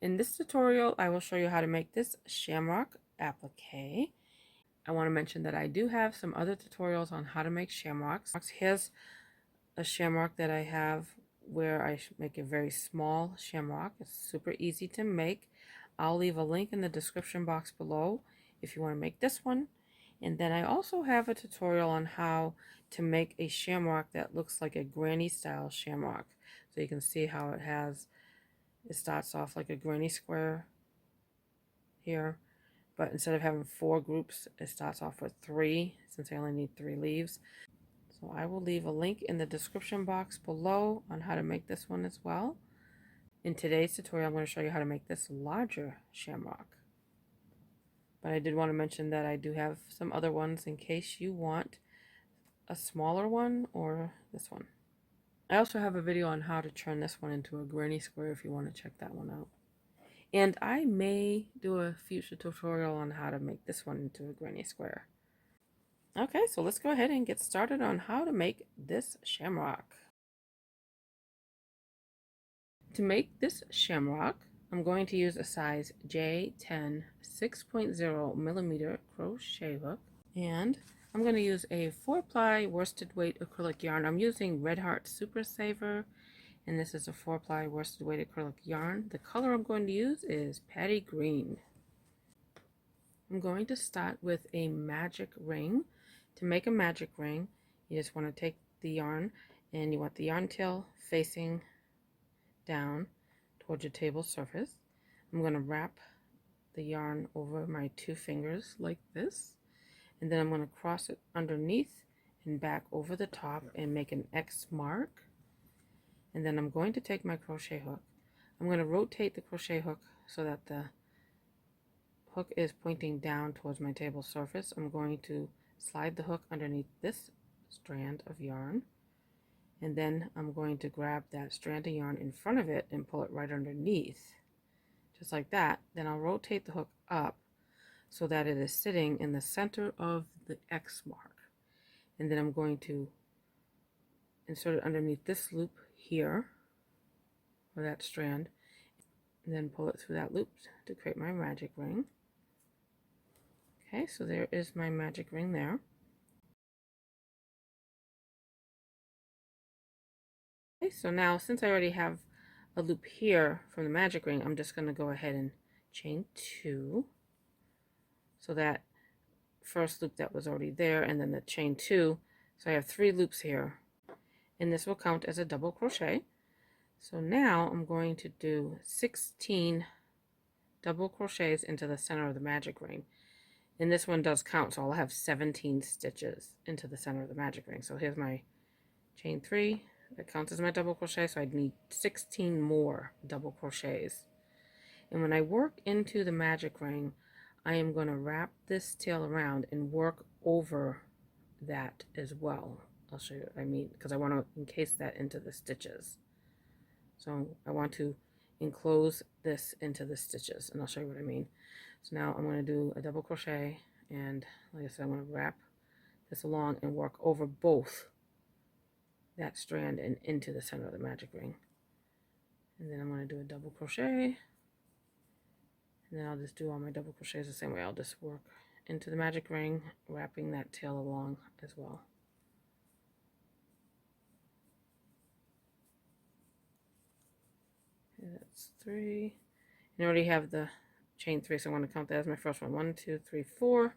In this tutorial, I will show you how to make this Shamrock Applique. I want to mention that I do have some other tutorials on how to make shamrocks. Here's a shamrock that I have where I make a very small shamrock. It's super easy to make. I'll leave a link in the description box below if you want to make this one. And then I also have a tutorial on how to make a shamrock that looks like a granny style shamrock. So you can see how it starts off like a granny square here, but instead of having 4 groups, it starts off with 3 since I only need 3 leaves. So I will leave a link in the description box below on how to make this one as well. In today's tutorial, I'm going to show you how to make this larger shamrock. But I did want to mention that I do have some other ones in case you want a smaller one or this one. I also have a video on how to turn this one into a granny square if you want to check that one out. And I may do a future tutorial on how to make this one into a granny square. Okay, so let's go ahead and get started on how to make this shamrock. To make this shamrock, I'm going to use a size J10 6.0 millimeter crochet hook, and I'm going to use a 4-ply worsted weight acrylic yarn. I'm using Red Heart Super Saver, and this is a 4-ply worsted weight acrylic yarn. The color I'm going to use is Patty Green. I'm going to start with a magic ring. To make a magic ring, you just want to take the yarn and you want the yarn tail facing down towards your table surface. I'm going to wrap the yarn over my 2 fingers like this, and then I'm going to cross it underneath and back over the top and make an X mark. And then I'm going to take my crochet hook. I'm going to rotate the crochet hook so that the hook is pointing down towards my table surface. I'm going to slide the hook underneath this strand of yarn, and then I'm going to grab that strand of yarn in front of it and pull it right underneath, just like that. Then I'll rotate the hook up so that it is sitting in the center of the X mark, and then I'm going to insert it underneath this loop here, or that strand, and then pull it through that loop to create my magic ring. Okay, so there is my magic ring there. Okay, so now since I already have a loop here from the magic ring, I'm just going to go ahead and chain 2. So that first loop that was already there, and then the chain 2. So I have 3 loops here, and this will count as a double crochet. So now I'm going to do 16 double crochets into the center of the magic ring. And this one does count, so I'll have 17 stitches into the center of the magic ring. So here's my chain 3. That counts as my double crochet, so I'd need 16 more double crochets. And when I work into the magic ring, I am going to wrap this tail around and work over that as well. I'll show you what I mean, because I want to encase that into the stitches. So I want to enclose this into the stitches, and I'll show you what I mean. So now I'm going to do a double crochet, and like I said, I'm going to wrap this along and work over both that strand and into the center of the magic ring. And then I'm going to do a double crochet, and then I'll just do all my double crochets the same way. I'll just work into the magic ring, wrapping that tail along as well. Okay, that's 3. And I already have the chain 3, so I'm going to count that as my first one. 1, 2, 3, 4.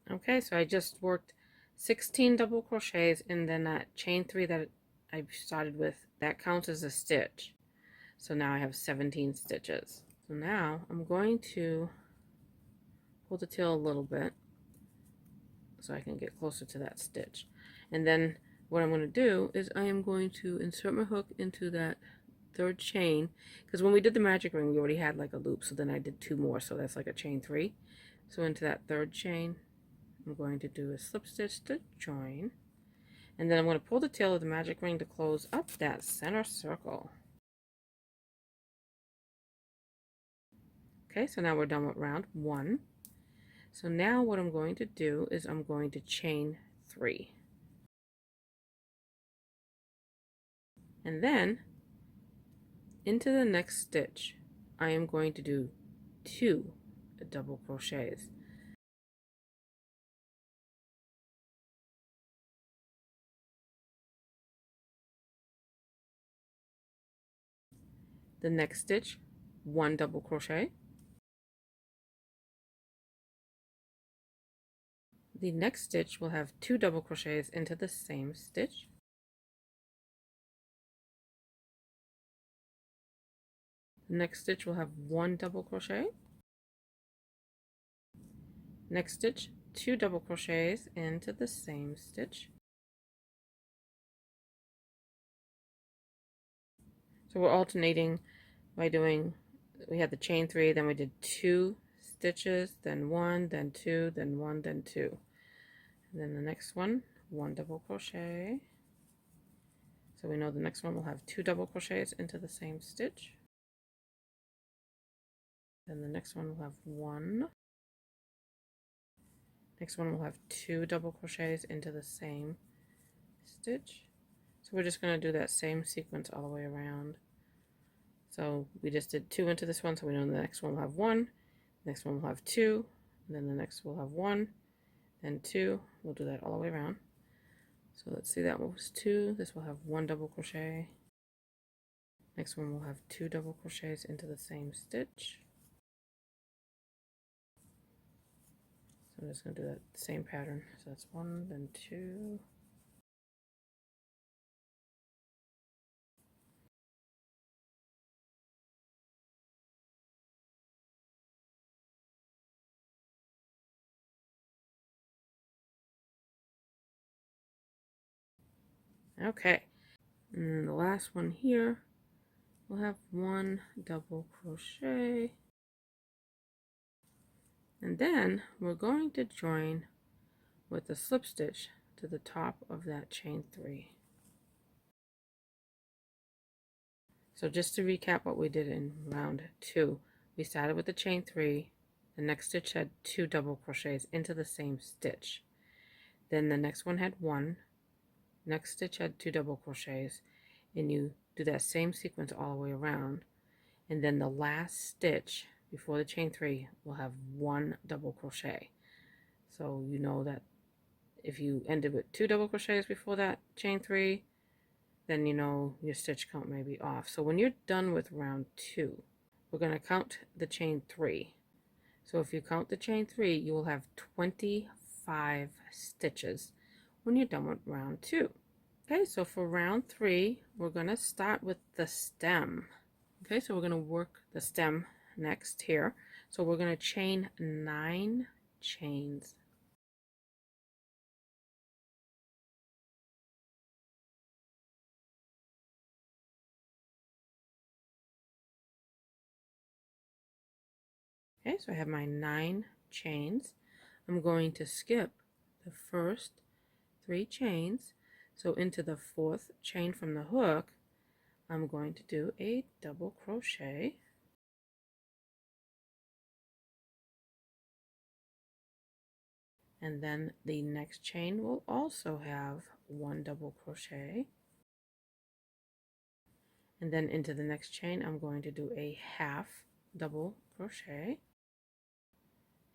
Okay, so I just worked 16 double crochets, and then that chain 3 that I started with, that counts as a stitch. So now I have 17 stitches. So now I'm going to pull the tail a little bit, so I can get closer to that stitch. And then what I'm going to do is I am going to insert my hook into that third chain, because when we did the magic ring we already had like a loop, so then I did 2 more, so that's like a chain 3. So into that third chain I'm going to do a slip stitch to join, and then I'm going to pull the tail of the magic ring to close up that center circle. Okay, so now we're done with round 1. So now what I'm going to do is I'm going to chain 3, and then into the next stitch I am going to do 2 double crochets. The next stitch, 1 double crochet. The next stitch will have 2 double crochets into the same stitch. The next stitch will have 1 double crochet. Next stitch, 2 double crochets into the same stitch. So we're alternating by doing, we had the chain 3, then we did 2 stitches, then 1, then 2, then 1, then 2. And then the next one, 1 double crochet. So we know the next one will have 2 double crochets into the same stitch. Then the next one will have 1. Next one will have 2 double crochets into the same stitch. So we're just going to do that same sequence all the way around. So we just did 2 into this one, so we know the next one will have 1, next one will have 2, and then the next will have 1, then 2. We'll do that all the way around. So let's see, that was 2. This will have 1 double crochet. Next one will have 2 double crochets into the same stitch. So I'm just going to do that same pattern. So that's 1, then 2. Okay, and the last one here will have 1 double crochet, and then we're going to join with a slip stitch to the top of that chain 3. So just to recap what we did in round 2, we started with the chain 3, the next stitch had 2 double crochets into the same stitch, then the next one had 1, next stitch had 2 double crochets, and you do that same sequence all the way around, and then the last stitch before the chain 3 will have 1 double crochet. So you know that if you ended with 2 double crochets before that chain 3, then you know your stitch count may be off. So when you're done with round 2, we're going to count the chain 3. So if you count the chain 3, you will have 25 stitches when you're done with round 2. Okay, so for round 3, we're going to start with the stem. Okay, so we're going to work the stem next here. So we're going to chain 9 chains. Okay, so I have my 9 chains. I'm going to skip the first 3 chains. So into the 4th chain from the hook, I'm going to do a double crochet. And then the next chain will also have 1 double crochet. And then into the next chain, I'm going to do a half double crochet.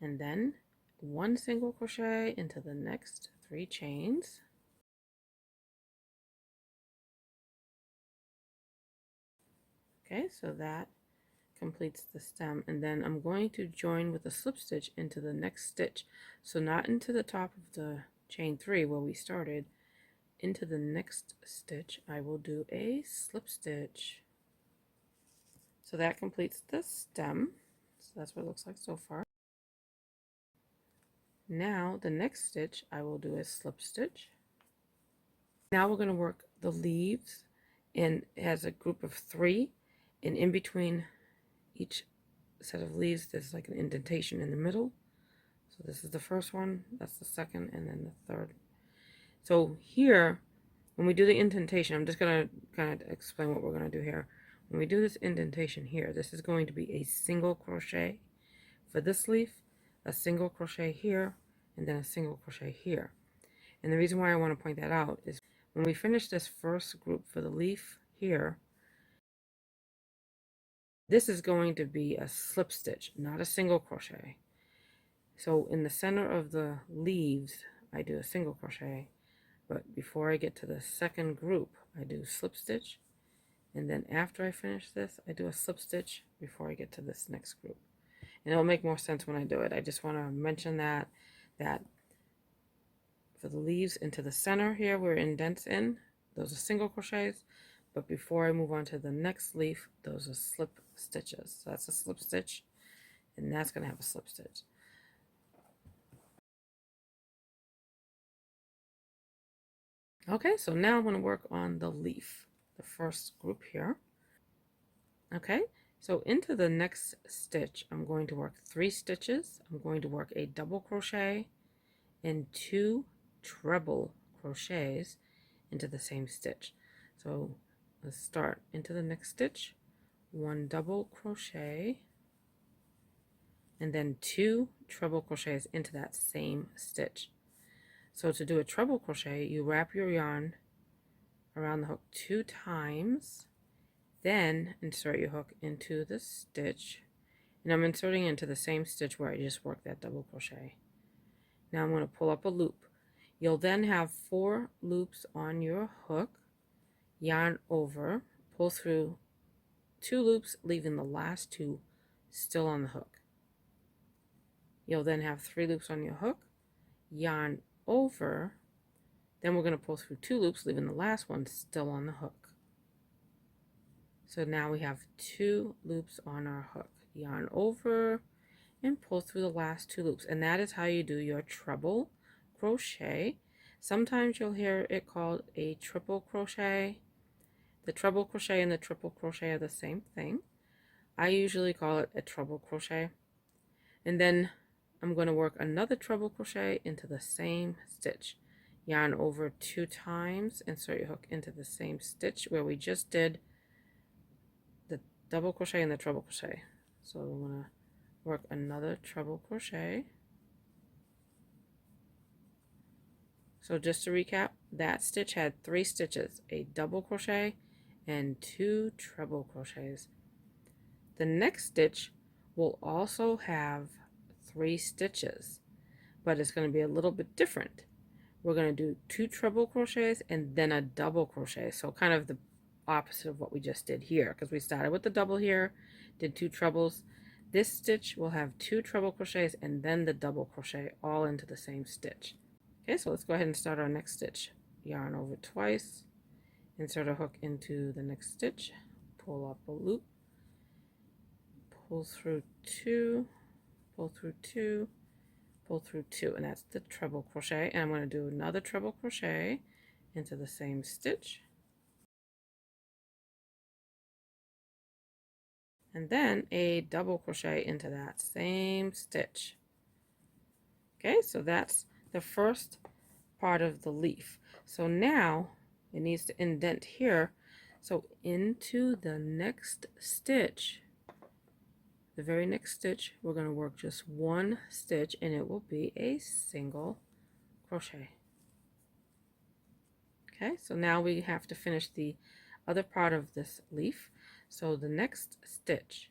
And then 1 single crochet into the next 3 chains. Okay, so that completes the stem, and then I'm going to join with a slip stitch into the next stitch. So not into the top of the chain 3 where we started. Into the next stitch I will do a slip stitch. So that completes the stem. So that's what it looks like so far. Now the next stitch I will do a slip stitch. Now we're going to work the leaves, and it has a group of 3, and in between each set of leaves there's like an indentation in the middle. So this is the first one, that's the second, and then the third. So here, when we do the indentation, I'm just going to kind of explain what we're going to do here. When we do this indentation here, this is going to be a single crochet for this leaf, a single crochet here, and then a single crochet here. And the reason why I want to point that out is when we finish this first group for the leaf here, this is going to be a slip stitch, not a single crochet. So in the center of the leaves, I do a single crochet, but before I get to the second group, I do slip stitch, and then after I finish this, I do a slip stitch before I get to this next group. And it'll make more sense when I do it. I just want to mention that for the leaves into the center here where it indents in, those are single crochets, but before I move on to the next leaf, those are slip stitches. So that's a slip stitch, and that's going to have a slip stitch. Okay, so now I'm going to work on the leaf, the first group here. Okay, so into the next stitch, I'm going to work 3 stitches. I'm going to work a double crochet and 2 treble crochets into the same stitch. So let's start into the next stitch, 1 double crochet, and then 2 treble crochets into that same stitch. So to do a treble crochet, you wrap your yarn around the hook 2 times, then insert your hook into the stitch, and I'm inserting into the same stitch where I just worked that double crochet. Now I'm going to pull up a loop. You'll then have 4 loops on your hook, yarn over, pull through 2 loops, leaving the last 2 still on the hook. You'll then have 3 loops on your hook, yarn over, then we're going to pull through 2 loops, leaving the last one still on the hook. So now we have 2 loops on our hook, yarn over, and pull through the last 2 loops. And that is how you do your treble crochet. Sometimes you'll hear it called a triple crochet. The treble crochet and the triple crochet are the same thing. I usually call it a treble crochet. And then I'm going to work another treble crochet into the same stitch. Yarn over 2 times, insert your hook into the same stitch where we just did the double crochet and the treble crochet. So I'm going to work another treble crochet. So just to recap, that stitch had 3 stitches, a double crochet and 2 treble crochets. The next stitch will also have 3 stitches, but it's going to be a little bit different. We're going to do 2 treble crochets and then a double crochet, so kind of the opposite of what we just did here, because we started with the double here, did 2 trebles. This stitch will have 2 treble crochets and then the double crochet all into the same stitch. Okay, so let's go ahead and start our next stitch. Yarn over twice, insert a hook into the next stitch, pull up a loop, pull through 2, pull through 2, pull through 2, and that's the treble crochet. And I'm going to do another treble crochet into the same stitch, and then a double crochet into that same stitch. Okay, so that's the first part of the leaf. So now it needs to indent here. So into the next stitch, the very next stitch, we're going to work just 1 stitch, and it will be a single crochet. Okay, so now we have to finish the other part of this leaf. So the next stitch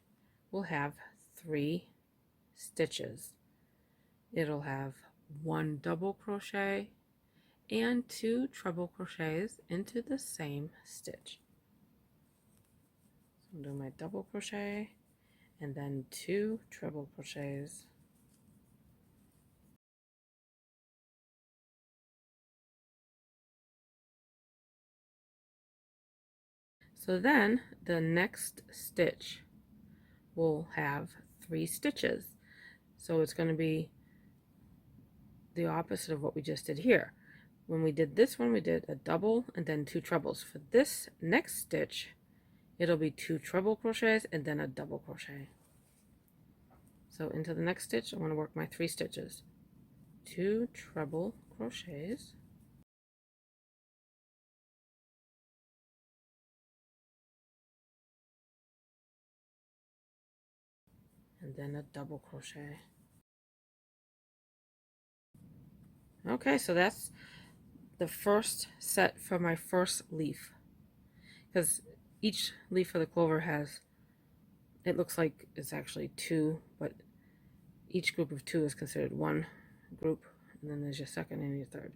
will have 3 stitches. It'll have 1 double crochet and 2 treble crochets into the same stitch. So I'll do my double crochet and then 2 treble crochets. So then the next stitch will have 3 stitches. So it's going to be the opposite of what we just did here. When we did this one, we did a double and then 2 trebles. For this next stitch, it'll be 2 treble crochets and then a double crochet. So into the next stitch, I want to work my 3 stitches. 2 treble crochets, and then a double crochet. Okay, so that's the first set for my first leaf, because each leaf of the clover has, it looks like it's actually 2, but each group of 2 is considered one group, and then there's your second and your third.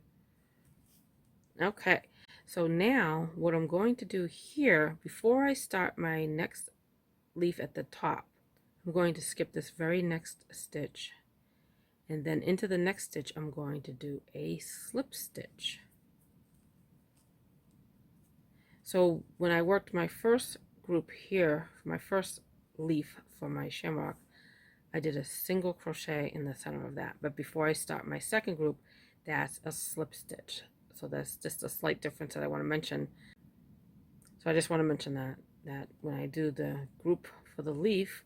Okay, so now what I'm going to do here, before I start my next leaf at the top, I'm going to skip this very next stitch, and then into the next stitch I'm going to do a slip stitch. So when I worked my first group here, my first leaf for my shamrock, I did a single crochet in the center of that, but before I start my second group, that's a slip stitch. So that's just a slight difference that I want to mention. So I just want to mention that when I do the group for the leaf,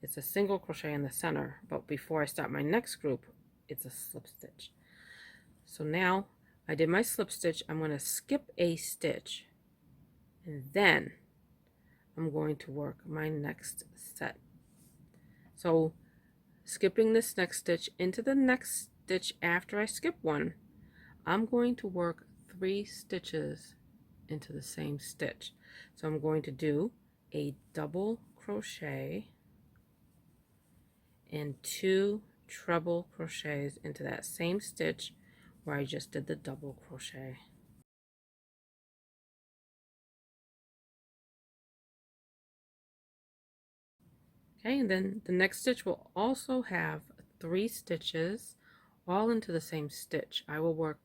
it's a single crochet in the center, but before I start my next group, it's a slip stitch. So now I did my slip stitch. I'm going to skip a stitch, and then I'm going to work my next set. So skipping this next stitch into the next stitch after I skip one, I'm going to work 3 stitches into the same stitch. So I'm going to do a double crochet and 2 treble crochets into that same stitch where I just did the double crochet. Okay, and then the next stitch will also have 3 stitches all into the same stitch. I will work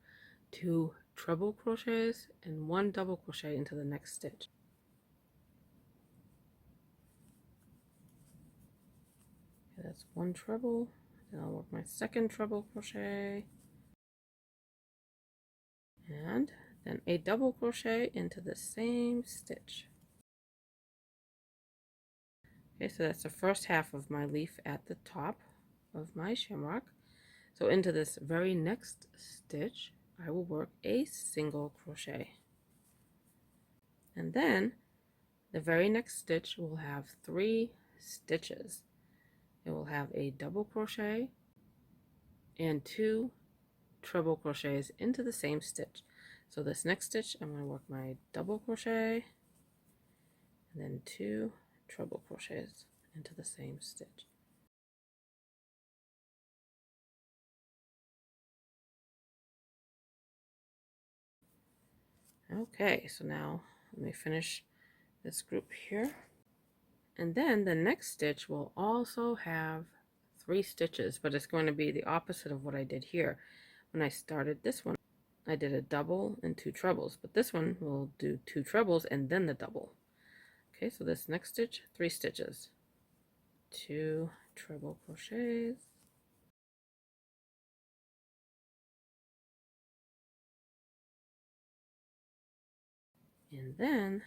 2 treble crochets and 1 double crochet into the next stitch. Okay, that's 1 treble, then I'll work my second treble crochet, and then a double crochet into the same stitch. Okay, so that's the first half of my leaf at the top of my shamrock. So into this very next stitch, I will work a single crochet. And then the very next stitch will have 3 stitches. It will have a double crochet and 2 treble crochets into the same stitch. So this next stitch, I'm going to work my double crochet and then 2 treble crochets into the same stitch. Okay, so now let me finish this group here. And then the next stitch will also have 3 stitches, but it's going to be the opposite of what I did here. When I started this one, I did a double and 2 trebles, but this one will do 2 trebles and then the double. Okay, so this next stitch, 3 stitches, 2 treble crochets, and then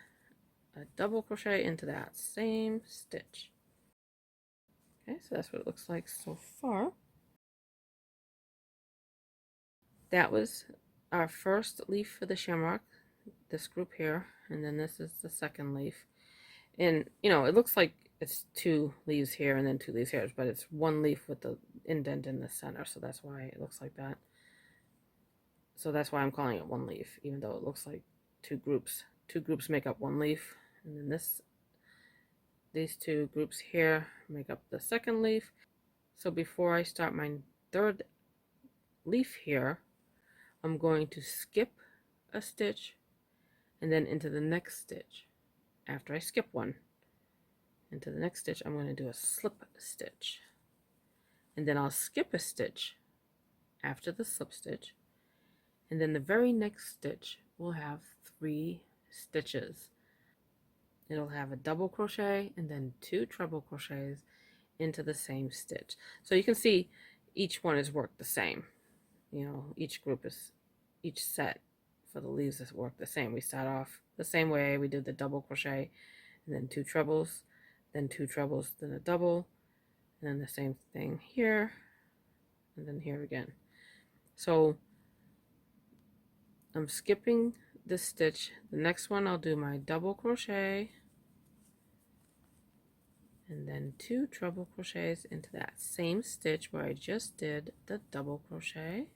a double crochet into that same stitch. Okay, so that's what it looks like so far. That was our first leaf for the shamrock, this group here, and then this is the second leaf. And you know, it looks like it's 2 leaves here and then 2 leaves here, but it's 1 leaf with the indent in the center, so that's why it looks like that. So that's why I'm calling it 1 leaf, even though it looks like 2 groups. 2 groups make up 1 leaf, and then these 2 groups here make up the second leaf. So before I start my third leaf here, I'm going to skip a stitch and then into the next stitch. After I skip one, into the next stitch, I'm going to do a slip stitch, and then I'll skip a stitch after the slip stitch, and then the very next stitch will have 3 stitches. It'll have a double crochet and then 2 treble crochets into the same stitch. So you can see each one is worked the same. you know, each set for the leaves is work the same. We start off the same way. We did the double crochet and then 2 trebles, then 2 trebles, then a double, and then the same thing here, and then here again. So I'm skipping this stitch. The next one I'll do my double crochet and then 2 treble crochets into that same stitch where I just did the double crochet.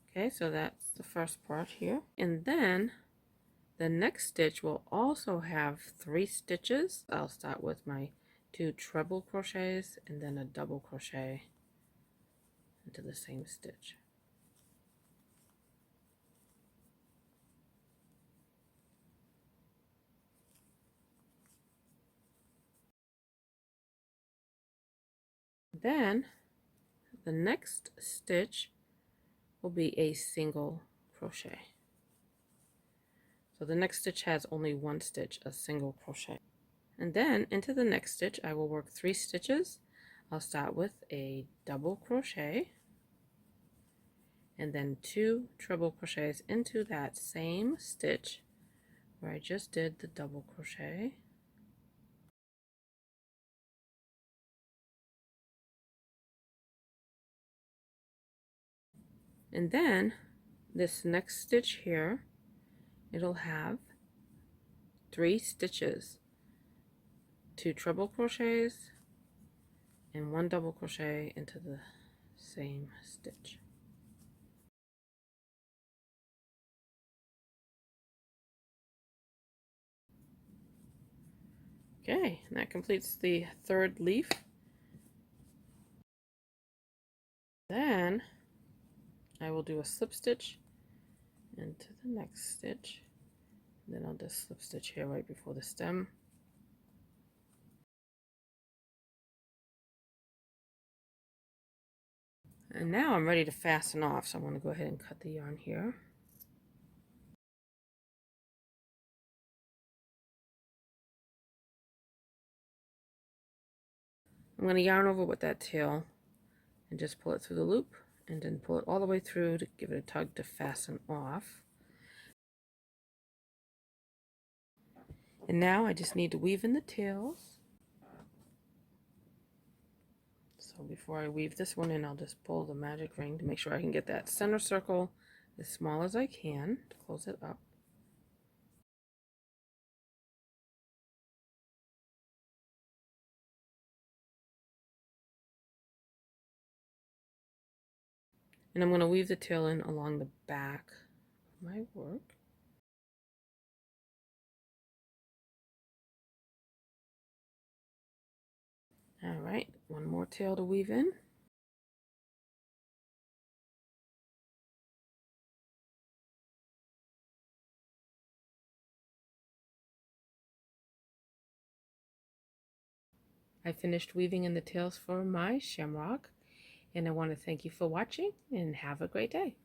Okay, so that's the first part here. And then the next stitch will also have 3 stitches. I'll start with my 2 treble crochets and then a double crochet into the same stitch. Then the next stitch will be a single crochet. So the next stitch has only 1 stitch, a single crochet. And then into the next stitch I will work 3 stitches. I'll start with a double crochet and then 2 treble crochets into that same stitch where I just did the double crochet. And then this next stitch here, it'll have 3 stitches, 2 treble crochets and 1 double crochet into the same stitch. Okay, and that completes the 3rd leaf. Then I will do a slip stitch into the next stitch. And then I'll just slip stitch here right before the stem. And now I'm ready to fasten off, so I'm going to go ahead and cut the yarn here. I'm going to yarn over with that tail and just pull it through the loop and then pull it all the way through to give it a tug to fasten off. And now I just need to weave in the tails. So before I weave this one in, I'll just pull the magic ring to make sure I can get that center circle as small as I can to close it up. And I'm going to weave the tail in along the back of my work. Alright, one more tail to weave in. I finished weaving in the tails for my shamrock, and I want to thank you for watching and have a great day.